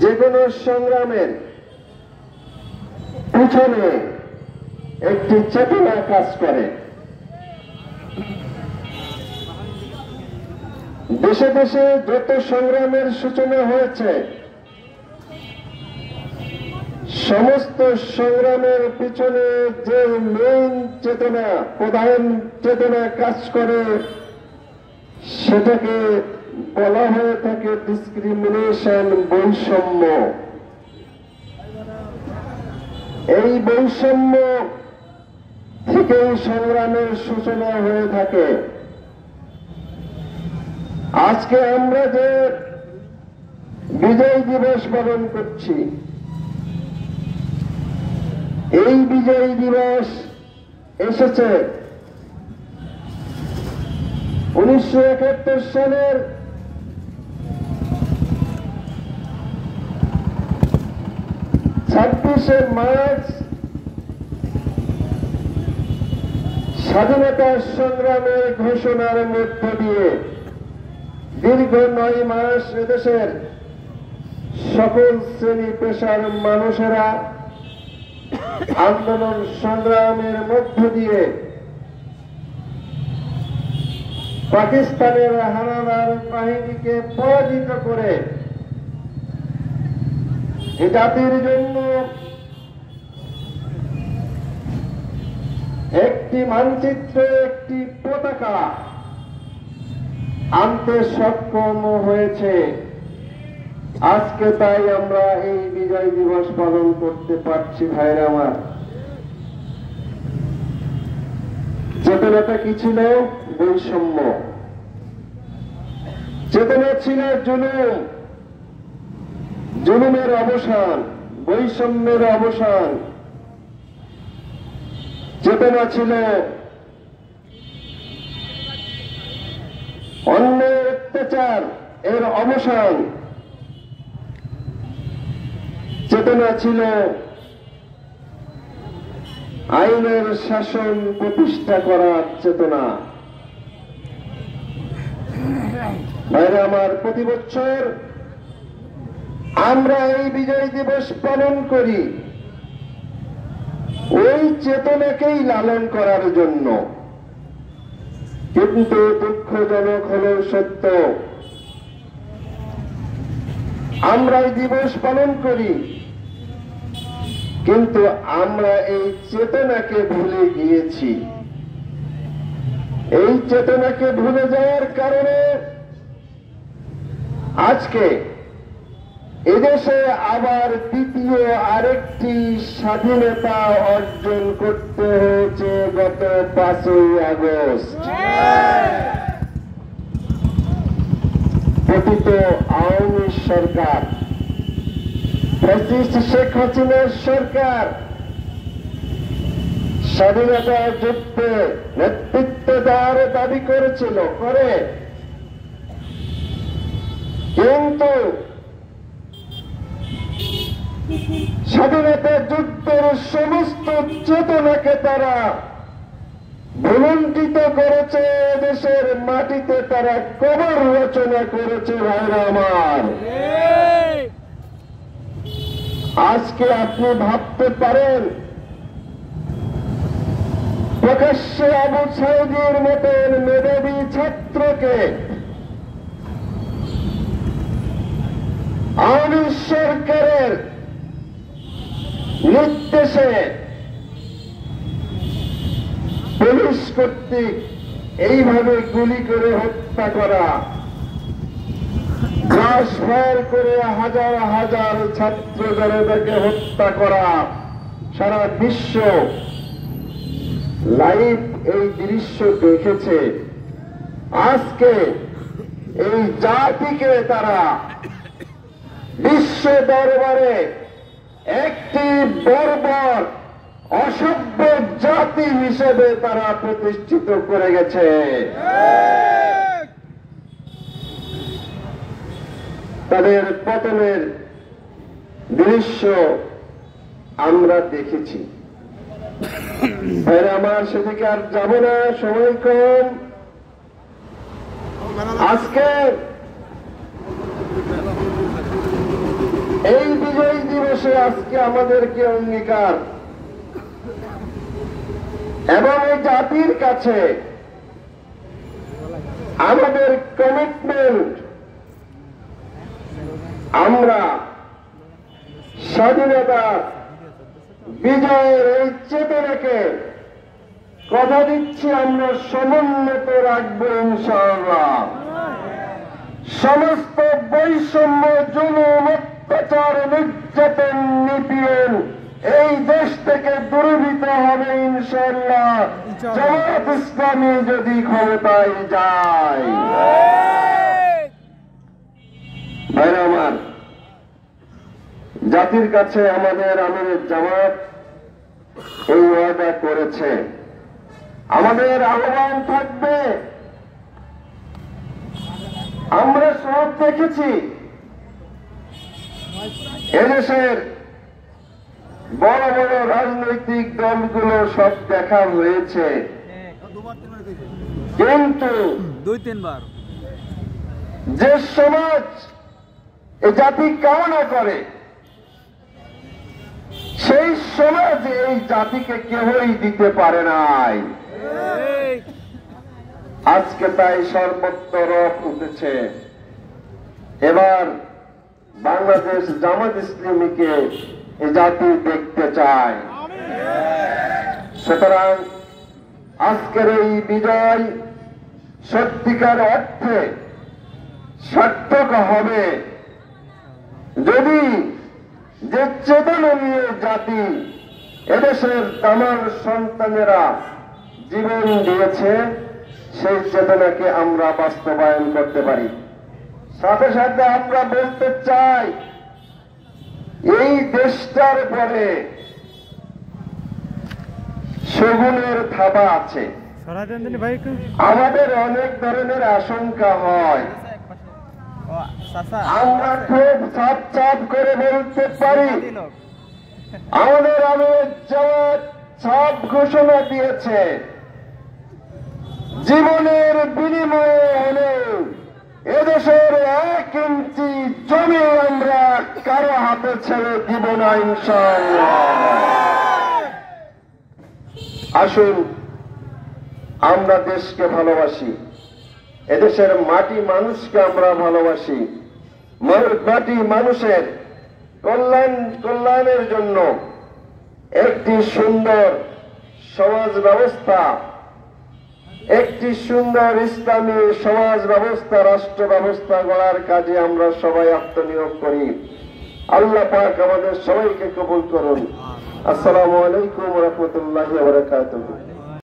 যে কোনো সংগ্রামের পিছনে একটি চেতনা কাজ করে। দেশে দেশে যত সংগ্রামের সূচনা হয়েছে, সমস্ত সংগ্রামের পিছনে যে মেইন চেতনা, প্রধান চেতনা কাজ করে, সেটাকে বলা হয়ে থাকে ডিসক্রিমিনেশন, বৈষম্য। এই বৈষম্য থেকেই সংগ্রামের সূচনা হয়ে থাকে। আজকে আমরা যে বিজয় দিবস পালন করছি, এই বিজয় দিবস এসেছে 1971 সালের 26শে মার্চ স্বাধীনতা সংগ্রামের ঘোষণার মধ্য দিয়ে দীর্ঘ 9 মাস এদেশের সকল শ্রেণী পেশার মানুষেরা আন্দোলন সংগ্রামের মধ্য দিয়ে পাকিস্তানের হানাদার বাহিনীকে পরাজিত করে এ জাতির জন্য একটি মানচিত্র, একটি পতাকা আনতে সক্ষম হয়েছে। আজকে তাই আমরা এই বিজয় দিবস পালন করতে পারছি। ভাইরা আমার, চেতনাটা কি ছিল? বৈষম্য। চেতনা ছিল জুলুম, জুলুমের অবসান, বৈষম্যের অবসান। চেতনা ছিল অন্যের অত্যাচার এর অবসান। চেতনা ছিল আইনের শাসন প্রতিষ্ঠা করার চেতনা। ভাইরা আমার, প্রতি বছর আমরা এই বিজয় দিবস পালন করি ওই চেতনাকেই লালন করার জন্য। কিন্তু দুঃখজনক হলেও সত্য, আমরা এই দিবস পালন করি কিন্তু আমরা এই চেতনাকে ভুলে গিয়েছি। এই চেতনাকে ভুলে যাওয়ার কারণে আজকে এদেশে আবার দ্বিতীয় আরেকটি স্বাধীনতা অর্জন করতে হয়েছে গত 5ই আগস্ট। পতিত আওয়ামী সরকার, ফ্যাসিস্ট শেখ হাসিনার সরকার স্বাধীনতা যুদ্ধে নেতৃত্ব দেওয়ার দাবি করেছিল, করে, কিন্তু স্বাধীনতা যুদ্ধের সমস্ত চেতনাকে তারা ভুলুণ্ঠিত করেছে। দেশের মাটিতে তারা কবর রচনা করেছে। ভাইরা আমার, আজকে আপনি ভাবতে পারেন প্রকাশ্যে আবু সাঈদীর মতন মেধাবী ছাত্রকে আওয়ামী সরকারের নির্দেশে পুলিশ কর্তৃক এইভাবে গুলি করে হত্যা করা, গ্রাস ফায়ার করে হাজার হাজার ছাত্র জনতাকে হত্যা করা, সারা বিশ্ব লাইভ এই দৃশ্য দেখেছে। আজকে এই জাতিকে তারা বিশ্ব দরবারে একটি বর্বর অসভ্য জাতি হিসেবে তারা প্রতিষ্ঠিত করে গেছে। তাদের পতনের দৃশ্য আমরা দেখেছি। আমার সেদিকে আর যাব না, সময় কম। আজকে আজকে আমাদেরকে অঙ্গীকার এবং এই জাতির কাছে আমাদের কমিটমেন্ট, আমরা স্বাধীনতার বিজয়ের এই চেতনাকে কথা দিচ্ছি আমরা সমুন্নত রাখবো ইনশাআল্লাহ। সমস্ত বৈষম্য, জুলুম, অত্যাচার, নির্যাতন, নিপীড়ন এই দেশ থেকে দূরীভূত হবে ইনশাআল্লাহ, জামায়াত ইসলামী যদি ক্ষমতায় যায়। ভাইরা আমার, জাতির কাছে আমাদের আমিরের জামাত এই ওয়াদা করেছে, আমাদের আহ্বান থাকবে। আমরা সব দেখেছি এদেশের বড় বড় রাজনৈতিক দলগুলো সব দেখা হয়েছে, কিন্তু যে সমাজ এই জাতি কামনা করে সেই সমাজ এই জাতিকে কেউই দিতে পারে নাই। আজকে তাই সর্বত্র রব উঠেছে। এবার বাংলাদেশ জামাত ইসলামীকে এই জাতি দেখতে চায়। সুতরাং আজকের এই বিজয় সত্যিকার অর্থে সার্থক হবে যদি যে চেতনা নিয়ে জাতি এদেশের তামাম সন্তানেরা জীবন দিয়েছে সেই চেতনাকে আমরা বাস্তবায়ন করতে পারি। সাথে সাথে আমরা বলতে চাই, এই দেশটার পরে শগুনের থাবা আছে। আমাদের অনেক ধরনের আশঙ্কা হয়, আমরা খুব চাপ চাপ করে বলতে পারি আমাদের আমির জামাত সব ঘোষণা দিয়েছে জীবনের বিনিময়ে হলেও এদেশের 1 ইঞ্চি জমি আমরা কারো হাতে ছেড়ে দিব না ইনশাআল্লাহ। আসুন আমরা দেশকে ভালোবাসি, এদেশের মাটি মানুষকে আমরা ভালোবাসি, মাটি মানুষের কল্যাণের জন্য একটি সুন্দর সমাজ ব্যবস্থা, একটি সুন্দর ইসলামী সমাজ ব্যবস্থা, রাষ্ট্র ব্যবস্থা গড়ার কাজে আমরা সবাই আত্মনিয়োগ করি। আল্লাহ পাক আমাদের সবাইকে কবুল করুন। আসসালামু আলাইকুম ওয়া রাহমাতুল্লাহি ওয়া বারাকাতুহু।